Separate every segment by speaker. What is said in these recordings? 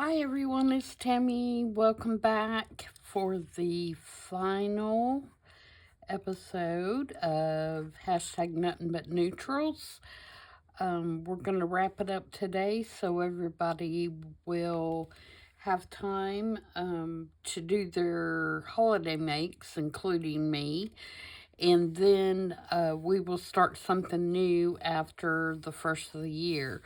Speaker 1: Hi everyone, it's Tammy. Welcome back for the final episode of hashtag Nothing But Neutrals. We're going to wrap it up today so everybody will have time to do their holiday makes, including me. And then we will start something new after the first of the year.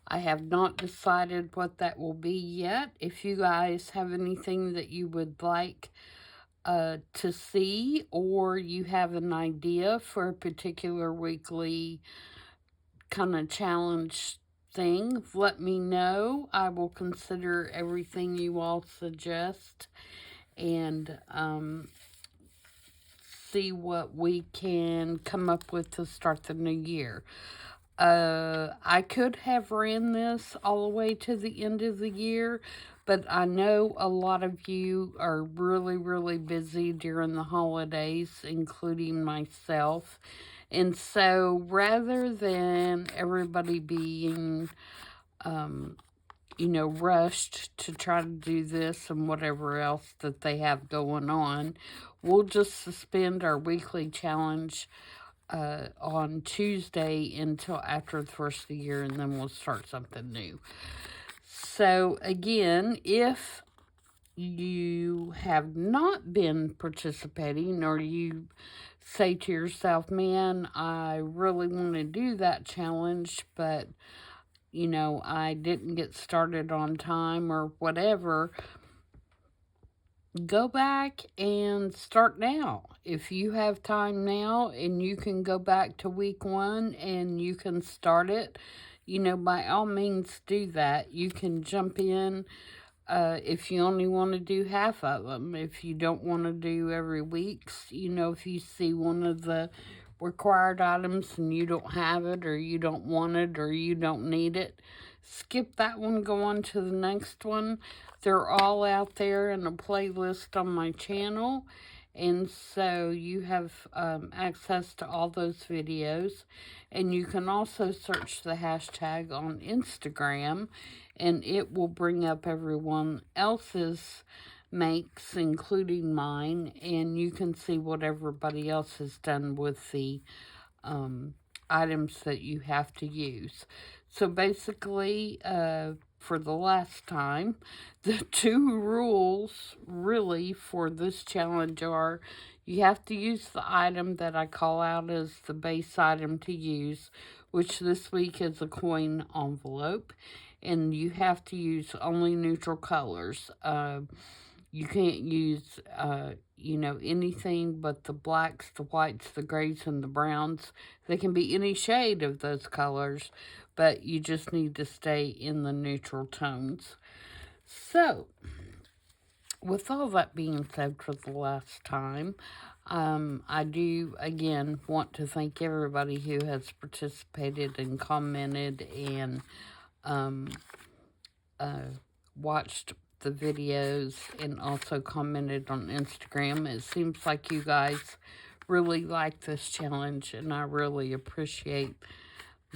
Speaker 1: I have not decided what that will be yet. If you guys have anything that you would like to see, or you have an idea for a particular weekly kind of challenge thing, let me know. I will consider everything you all suggest and see what we can come up with to start the new year. I could have ran this all the way to the end of the year, but I know a lot of you are really, really busy during the holidays, including myself. And so rather than everybody being, rushed to try to do this and whatever else that they have going on, we'll just suspend our weekly challenge on Tuesday until after the first of the year, and then we'll start something new. So, again, if you have not been participating, or you say to yourself, man, I really want to do that challenge, but I didn't get started on time or whatever, go back and start now. If you have time now and you can go back to week 1 and you can start it, by all means do that. You can jump in if you only want to do half of them. If you don't want to do every week's, if you see one of the required items and you don't have it, or you don't want it, or you don't need it, skip that one, go on to the next one. They're all out there in a playlist on my channel, and so you have access to all those videos. And you can also search the hashtag on Instagram, and it will bring up everyone else's makes, including mine, and you can see what everybody else has done with the items that you have to use. So basically, for the last time, the 2 rules really for this challenge are: you have to use the item that I call out as the base item to use, which this week is a coin envelope, and you have to use only neutral colors. You can't use, anything but the blacks, the whites, the grays, and the browns. They can be any shade of those colors, but you just need to stay in the neutral tones. So, with all that being said for the last time, I do, again, want to thank everybody who has participated and commented and watched the videos and also commented on Instagram. It seems like you guys really like this challenge, and I really appreciate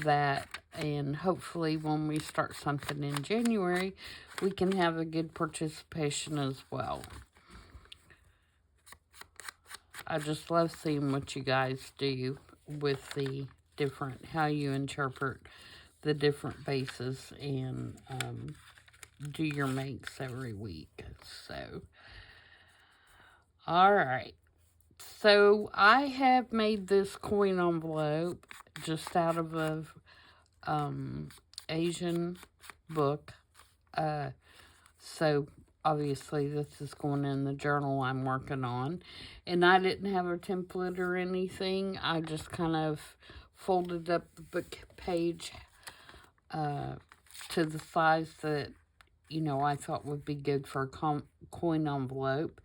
Speaker 1: that. And hopefully when we start something in January, we can have a good participation as well. I just love seeing what you guys do with the different, how you interpret the different bases and do your makes every week. So, all right. So I have made this coin envelope just out of a Asian book. So obviously this is going in the journal I'm working on, and I didn't have a template or anything. I just kind of folded up the book page to the size that I thought would be good for a coin envelope.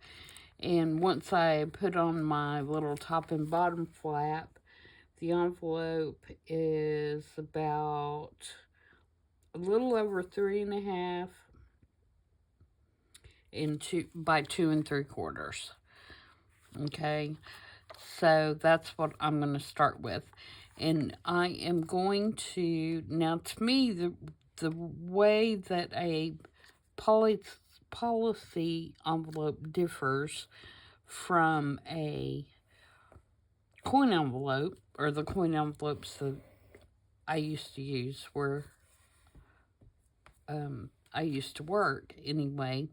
Speaker 1: And once I put on my little top and bottom flap, the envelope is about a little over 3.5 by 2 3/4. Okay, so that's what I'm going to start with. And I am going to, now to me, the way that a policy envelope differs from a coin envelope, or the coin envelopes that I used to use where I used to work anyway,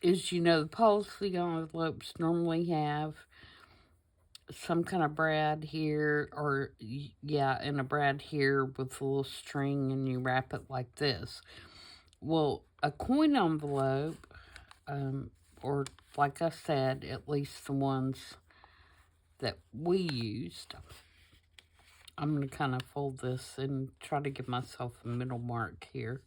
Speaker 1: is, the policy envelopes normally have some kind of brad here, or, yeah, and a brad here with a little string, and you wrap it like this. Well, a coin envelope, or like I said, at least the ones that we used, I'm going to kind of fold this and try to give myself a middle mark here.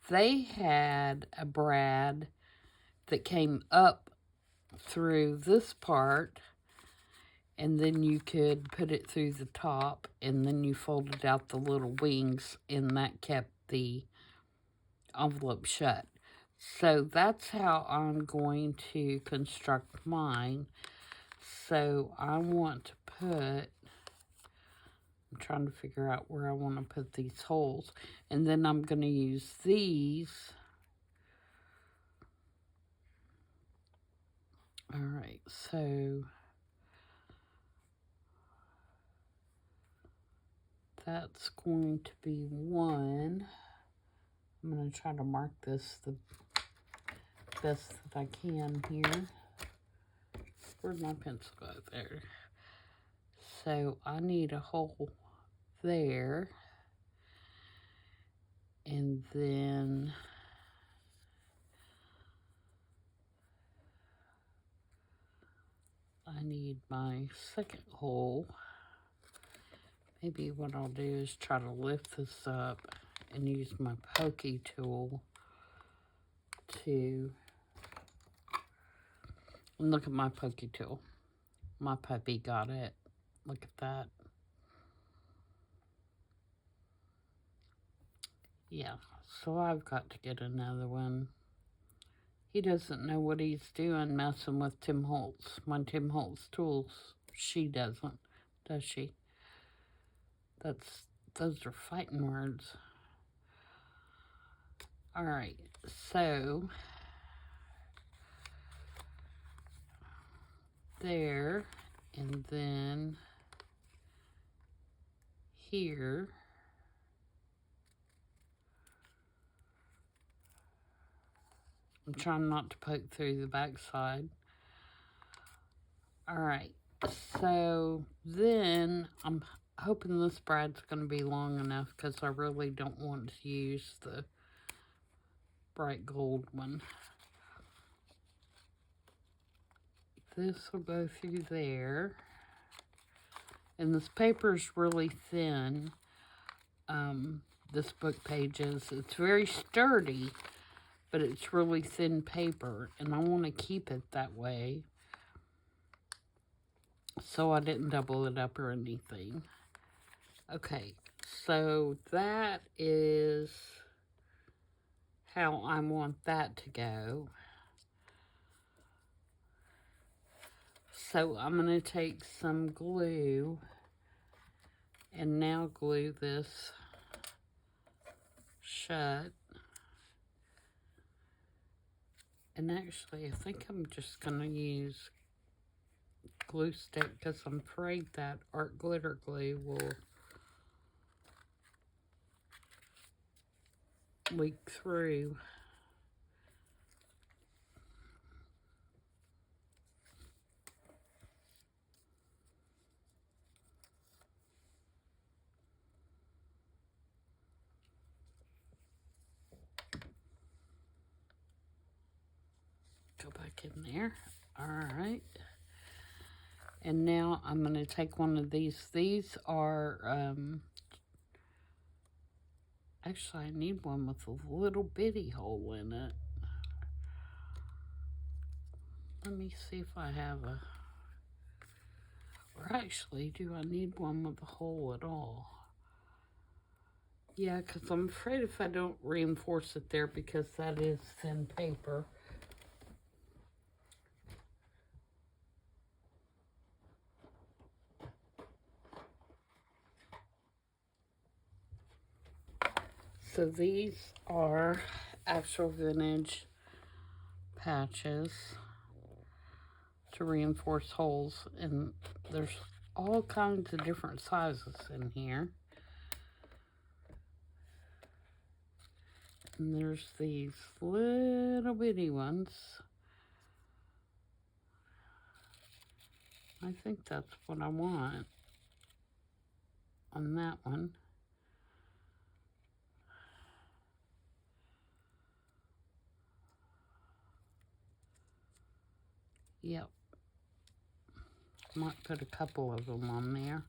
Speaker 1: They had a brad that came up through this part, and then you could put it through the top, and then you folded out the little wings, and that kept the envelope shut. So that's how I'm going to construct mine. So I want to put, I'm trying to figure out where I want to put these holes, and then I'm going to use these. All right, so that's going to be one. I'm going to try to mark this the best that I can here. Where'd my pencil go? There. So I need a hole there. And then I need my second hole. Maybe what I'll do is try to lift this up and use my pokey tool to, and look at my pokey tool. My puppy got it. Look at that. Yeah, so I've got to get another one. He doesn't know what he's doing messing with Tim Holtz, my Tim Holtz tools. She doesn't, does she? Those are fighting words. All right, so there, and then here. I'm trying not to poke through the back side. All right, so then I'm hoping this brad's going to be long enough, because I really don't want to use the bright gold one. This will go through there. And this paper's really thin. This book page is. It's very sturdy, but it's really thin paper, and I want to keep it that way, so I didn't double it up or anything. Okay, so that is how I want that to go. So I'm going to take some glue and now glue this shut. And actually, I think I'm just going to use glue stick, because I'm afraid that art glitter glue will leak through. Go back in there. All right. And now I'm going to take one of these. These are, actually I need one with a little bitty hole in it. Let me see if I have a, or actually, do I need one with a hole at all? Yeah, because I'm afraid if I don't reinforce it there, because that is thin paper. So these are actual vintage patches to reinforce holes, and there's all kinds of different sizes in here. And there's these little bitty ones. I think that's what I want on that one. Yep. Might put a couple of them on there.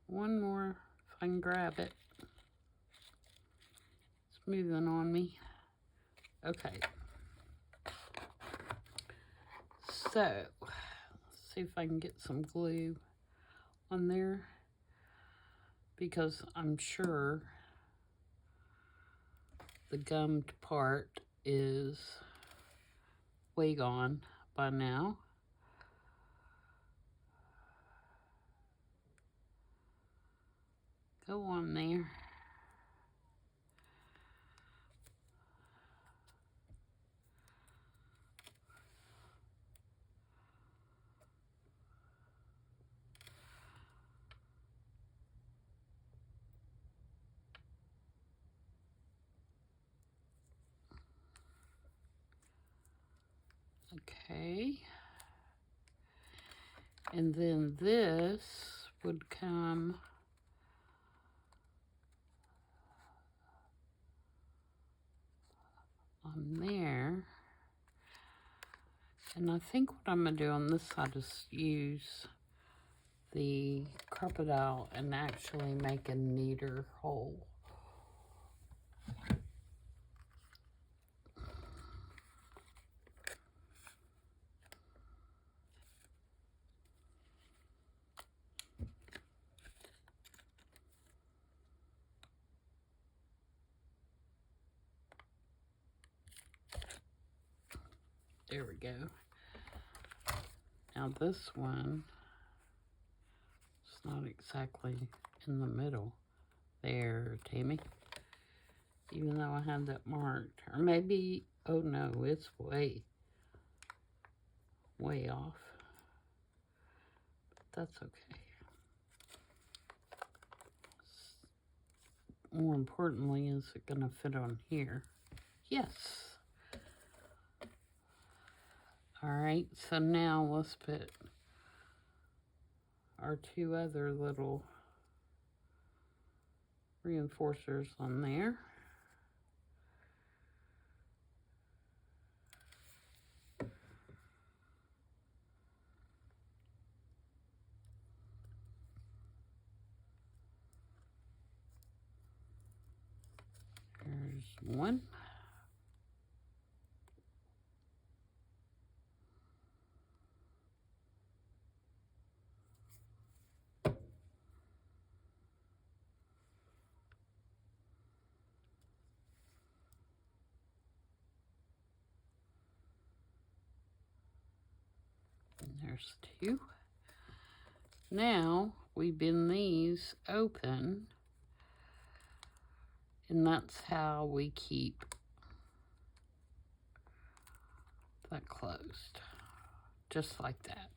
Speaker 1: One more, if I can grab it. It's moving on me. Okay. So, let's see if I can get some glue on there, because I'm sure the gummed part is way gone by now. Go on there. Okay. And then this would come on there. And I think what I'm going to do on this side is use the crocodile and actually make a neater hole. There we go. Now this one, it's not exactly in the middle there, Tammy. Even though I had that marked. Or maybe, oh no, it's way off. But that's okay. More importantly, is it going to fit on here? Yes. Alright, so now let's put our two other little reinforcers on there. There's one. There's two. Now we bend these open, and that's how we keep that closed, just like that.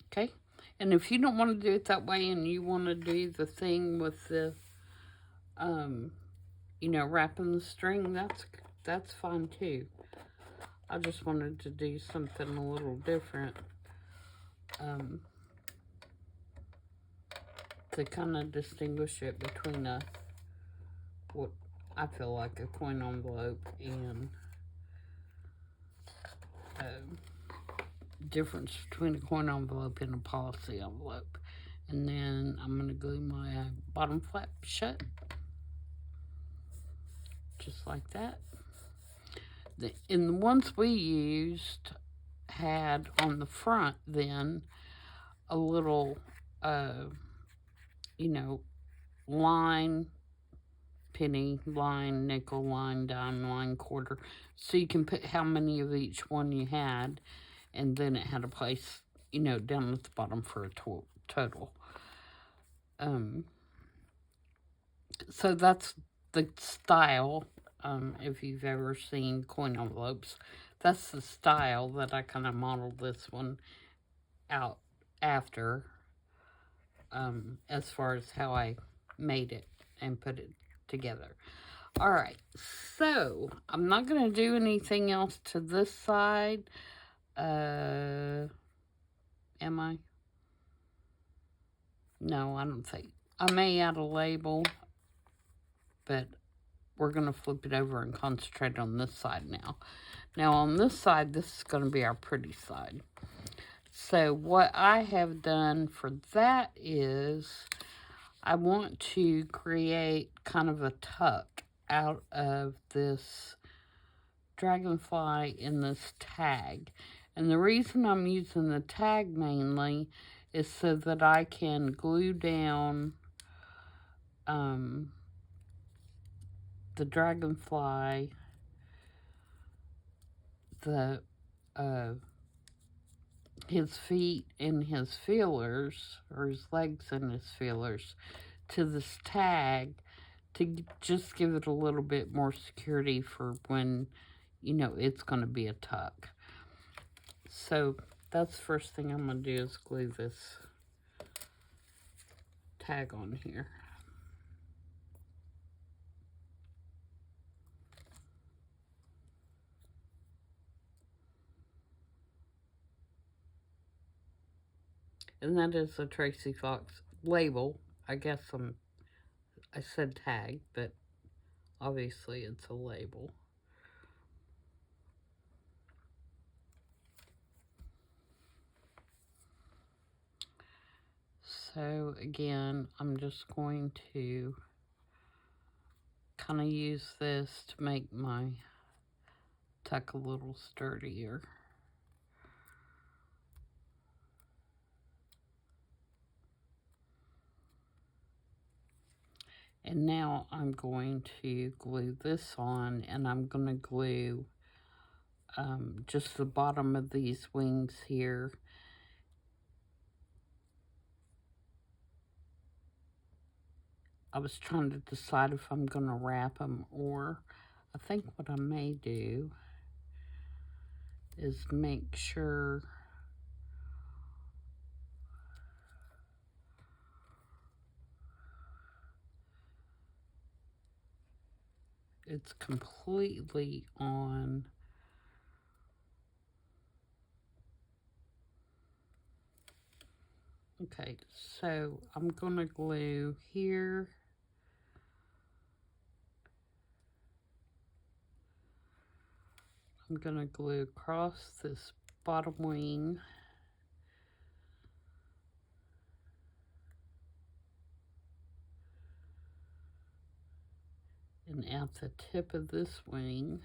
Speaker 1: Okay, and if you don't want to do it that way and you want to do the thing with the you know, wrapping the string, that's fine too. I just wanted to do something a little different to kind of distinguish it between what I feel like a coin envelope and difference between a coin envelope and a policy envelope. And then I'm going to glue my bottom flap shut, just like that. And the ones we used had on the front then a little, you know, line penny line, nickel line, dime line, quarter. So you can put how many of each one you had, and then it had a place, you know, down at the bottom for a total. So that's the style. If you've ever seen coin envelopes, that's the style that I kind of modeled this one out after, as far as how I made it and put it together. Alright, so I'm not going to do anything else to this side. Am I? No, I don't think. I may add a label, but we're going to flip it over and concentrate on this side now. Now on this side, this is going to be our pretty side. So what I have done for that is I want to create kind of a tuck out of this dragonfly in this tag. And the reason I'm using the tag mainly is so that I can glue down the dragonfly, his feet and his feelers, or his legs and his feelers, to this tag to just give it a little bit more security for when, you know, it's going to be a tuck. So that's the first thing I'm going to do is glue this tag on here. And that is a Tracy Fox label. I guess I said tag, but obviously it's a label. So again, I'm just going to kind of use this to make my tuck a little sturdier. And now I'm going to glue this on, and I'm going to glue just the bottom of these wings here. I was trying to decide if I'm going to wrap them, or I think what I may do is make sure it's completely on. Okay, so I'm going to glue here. I'm going to glue across this bottom wing. And at the tip of this wing.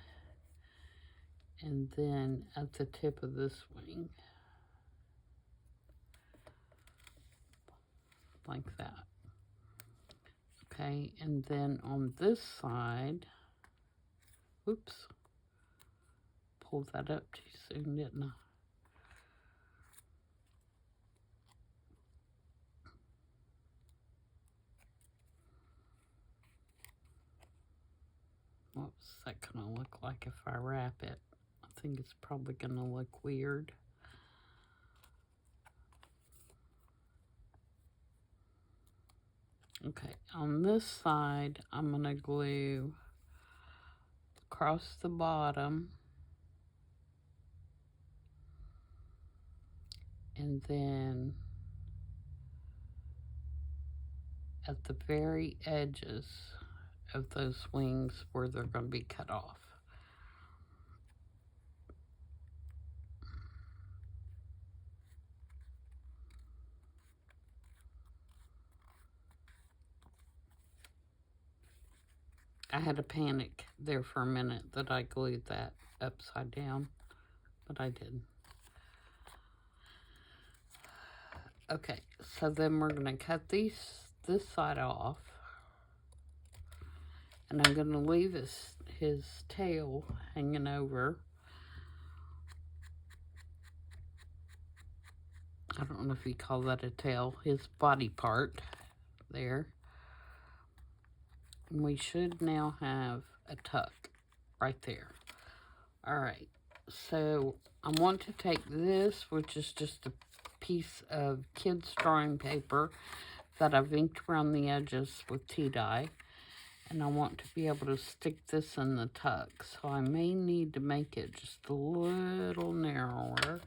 Speaker 1: And then at the tip of this wing. Like that. Okay, and then on this side, oops, pulled that up too soon, didn't I? What's that gonna look like if I wrap it? I think it's probably gonna look weird. Okay, on this side, I'm gonna glue across the bottom, and then at the very edges of those wings where they're going to be cut off. I had a panic there for a minute that I glued that upside down, but I didn't. Okay, so then we're going to cut this side off. And I'm going to leave his tail hanging over. I don't know if you call that a tail, his body part there. And we should now have a tuck right there. All right, so I want to take this, which is just a piece of kids' drawing paper that I've inked around the edges with tea dye. And I want to be able to stick this in the tuck. So I may need to make it just a little narrower.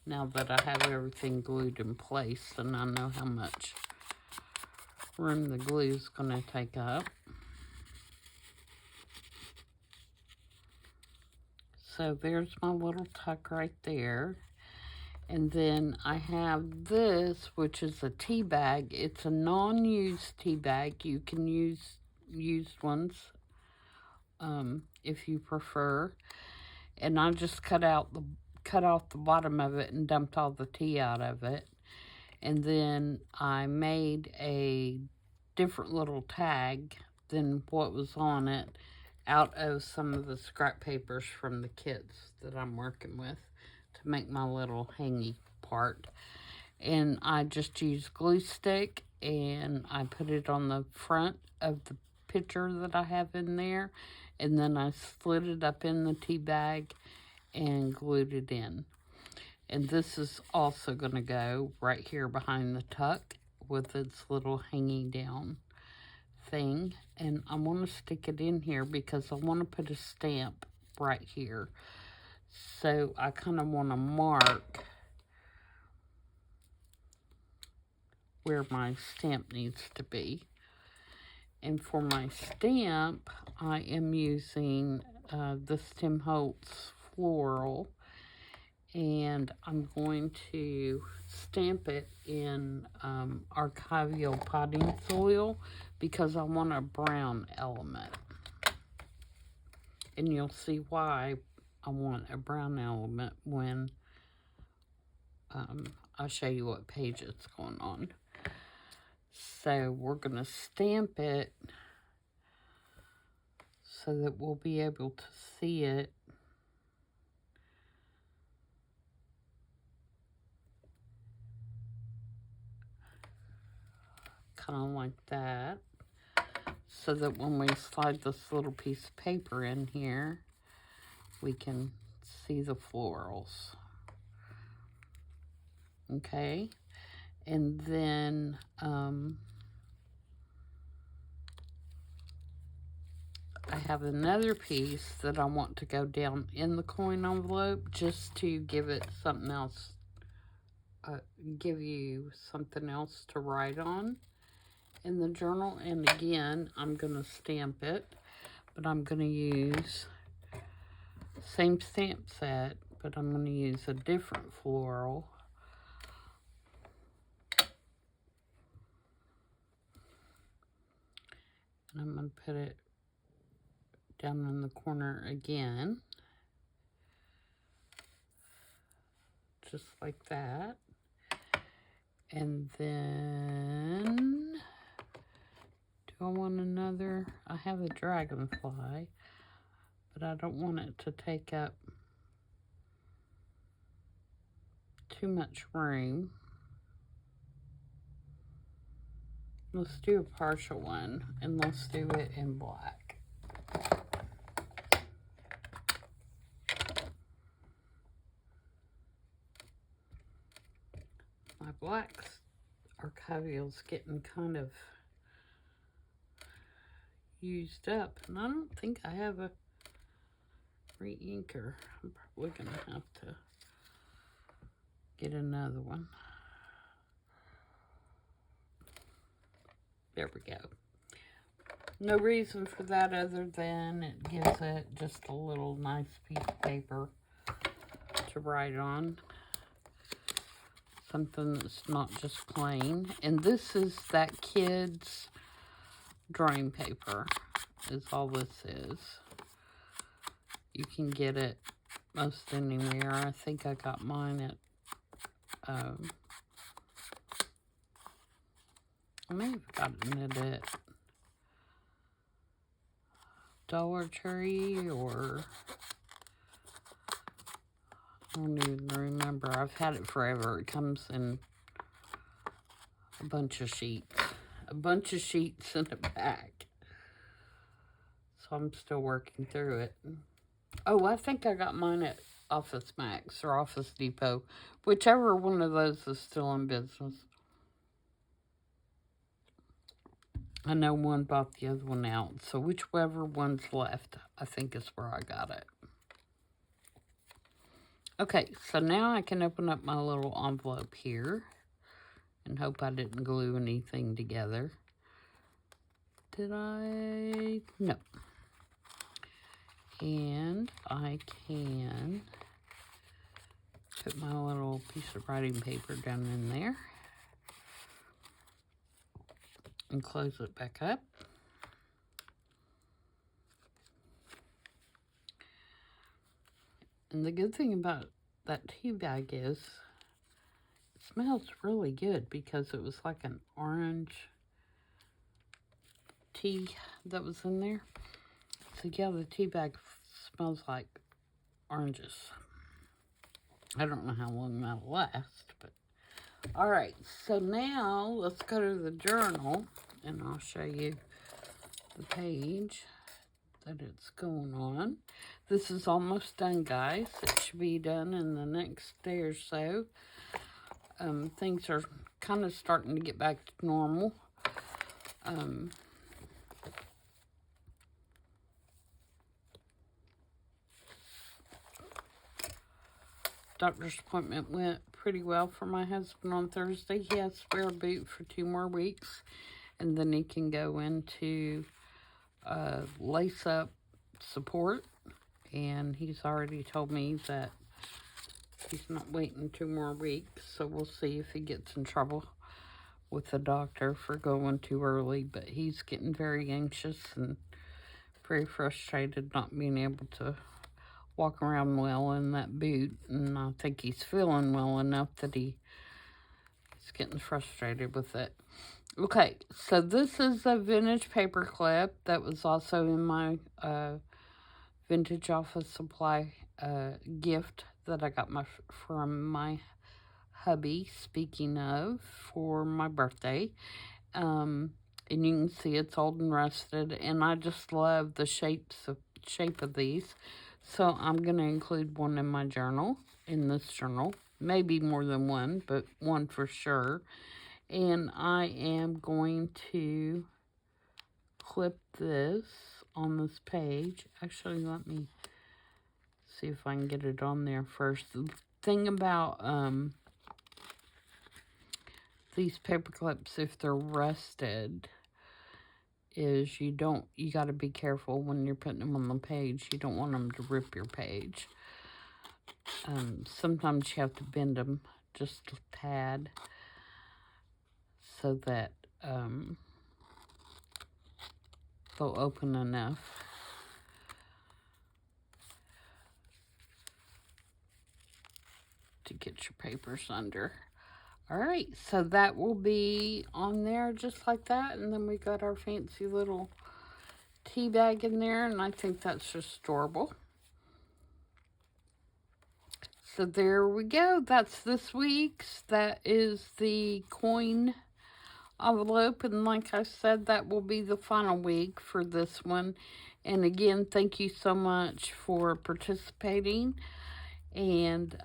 Speaker 1: Now that I have everything glued in place and I know how much room the glue is going to take up. So there's my little tuck right there. And then I have this, which is a tea bag. It's a non-used tea bag. You can use used ones if you prefer. And I just cut off the bottom of it and dumped all the tea out of it. And then I made a different little tag than what was on it out of some of the scrap papers from the kids that I'm working with to make my little hangy part. And I just used glue stick and I put it on the front of the picture that I have in there, and then I slid it up in the tea bag and glued it in. And this is also going to go right here behind the tuck with its little hanging down thing. And I want to stick it in here because I want to put a stamp right here. So I kind of want to mark where my stamp needs to be. And for my stamp, I am using this Tim Holtz floral. And I'm going to stamp it in archival potting soil because I want a brown element. And you'll see why I want a brown element when I'll show you what page it's going on. So we're going to stamp it so that we'll be able to see it. Kind of like that. So that when we slide this little piece of paper in here, we can see the florals. Okay. And then I have another piece that I want to go down in the coin envelope just to give it something else, give you something else to write on in the journal. And again, I'm going to stamp it, but I'm going to use same stamp set, but I'm going to use a different floral. And I'm going to put it down in the corner again, just like that. And then, do I want another? I have a dragonfly, but I don't want it to take up too much room. Let's do a partial one, and let's do it in black. My black archival's getting kind of used up, and I don't think I have a re-inker. I'm probably going to have to get another one. There we go. No reason for that other than it gives it just a little nice piece of paper to write on. Something that's not just plain. And this is that kid's drawing paper is all this is. You can get it most anywhere. I think I got mine at I may have gotten it at Dollar Tree, or I don't even remember. I've had it forever. It comes in a bunch of sheets. A bunch of sheets in a bag. So I'm still working through it. Oh, I think I got mine at Office Max or Office Depot. Whichever one of those is still in business. I know one bought the other one out. So whichever one's left, I think is where I got it. Okay, so now I can open up my little envelope here and hope I didn't glue anything together. Did I? No. And I can put my little piece of writing paper down in there and close it back up. And the good thing about that tea bag is it smells really good because it was like an orange tea that was in there. So yeah, the tea bag smells like oranges. I don't know how long that'll last, but all right. So now let's go to the journal and I'll show you the page that it's going on. This is almost done, guys. It should be done in the next day or so. Things are kind of starting to get back to normal. Doctor's appointment went pretty well for my husband on Thursday. He has spare boot for 2 more weeks, and then he can go into lace-up support, and he's already told me that he's not waiting 2 more weeks, so we'll see if he gets in trouble with the doctor for going too early, but he's getting very anxious and very frustrated not being able to walk around well in that boot, and I think he's feeling well enough that he's getting frustrated with it. Okay, so this is a vintage paper clip that was also in my vintage office supply gift that I got from my hubby, speaking of, for my birthday. And you can see it's old and rusted, and I just love the shape of these. So I'm going to include one in my journal, in this journal. Maybe more than one, but one for sure. And I am going to clip this on this page. Actually, let me see if I can get it on there first. The thing about these paper clips, if they're rusted, is you got to be careful when you're putting them on the page. You don't want them to rip your page. Sometimes you have to bend them just a tad so that they'll open enough. To get your papers under. All right, so that will be on there just like that. And then we got our fancy little tea bag in there, and I think that's just adorable. So there we go. That's this week's. That is the coin envelope. And like I said, that will be the final week for this one. And again, thank you so much for participating. And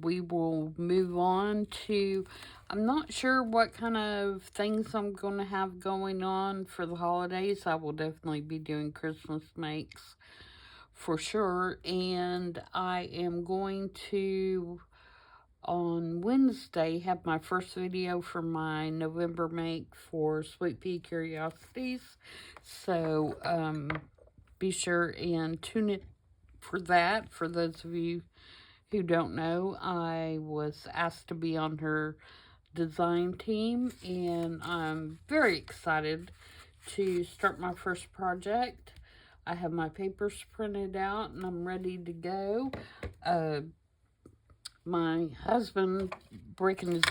Speaker 1: we will move on to, I'm not sure what kind of things I'm going to have going on for the holidays. I will definitely be doing Christmas makes for sure. And I am going to, on Wednesday, have my first video for my November make for Sweet Pea Curiosities. So be sure and tune in for that. For those of you who don't know, I was asked to be on her design team, and I'm very excited to start my first project. I have my papers printed out and I'm ready to go. My husband breaking his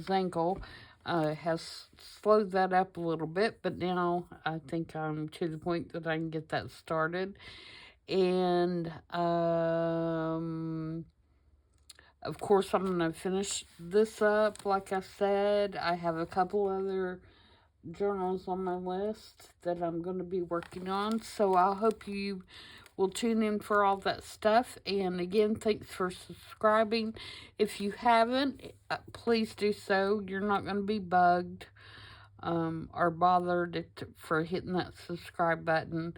Speaker 1: ankle, has slowed that up a little bit, but now I think I'm to the point that I can get that started. And of course, I'm going to finish this up. Like I said, I have a couple other journals on my list that I'm going to be working on. So I hope you will tune in for all that stuff. And again, thanks for subscribing. If you haven't, please do so. You're not going to be bugged or bothered for hitting that subscribe button.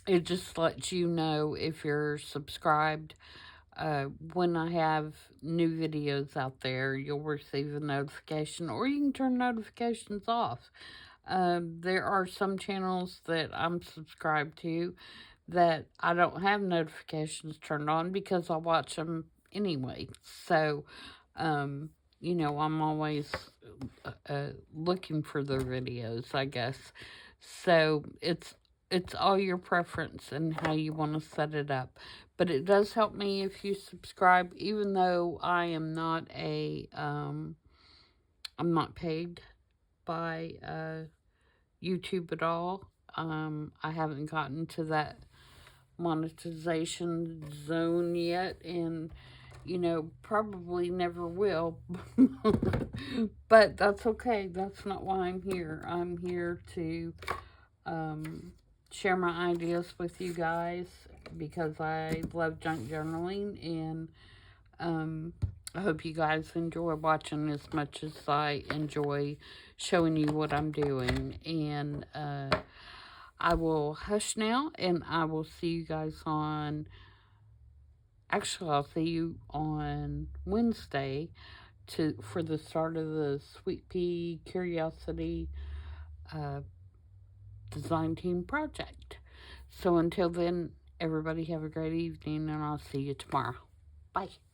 Speaker 1: It just lets you know if you're subscribed. When I have new videos out there, you'll receive a notification, or you can turn notifications off. There are some channels that I'm subscribed to that I don't have notifications turned on because I watch them anyway. So, you know, I'm always looking for their videos, I guess. So it's all your preference and how you want to set it up. But it does help me if you subscribe, even though I am not I'm not paid by YouTube at all. I haven't gotten to that monetization zone yet, and you know, probably never will. But that's okay. That's not why I'm here. I'm here to share my ideas with you guys because I love junk journaling, and I hope you guys enjoy watching as much as I enjoy showing you what I'm doing. And I will hush now, and I will see you guys on... Actually, I'll see you on Wednesday for the start of the Sweet Pea Curiosity Design Team project. So until then, everybody have a great evening, and I'll see you tomorrow. Bye.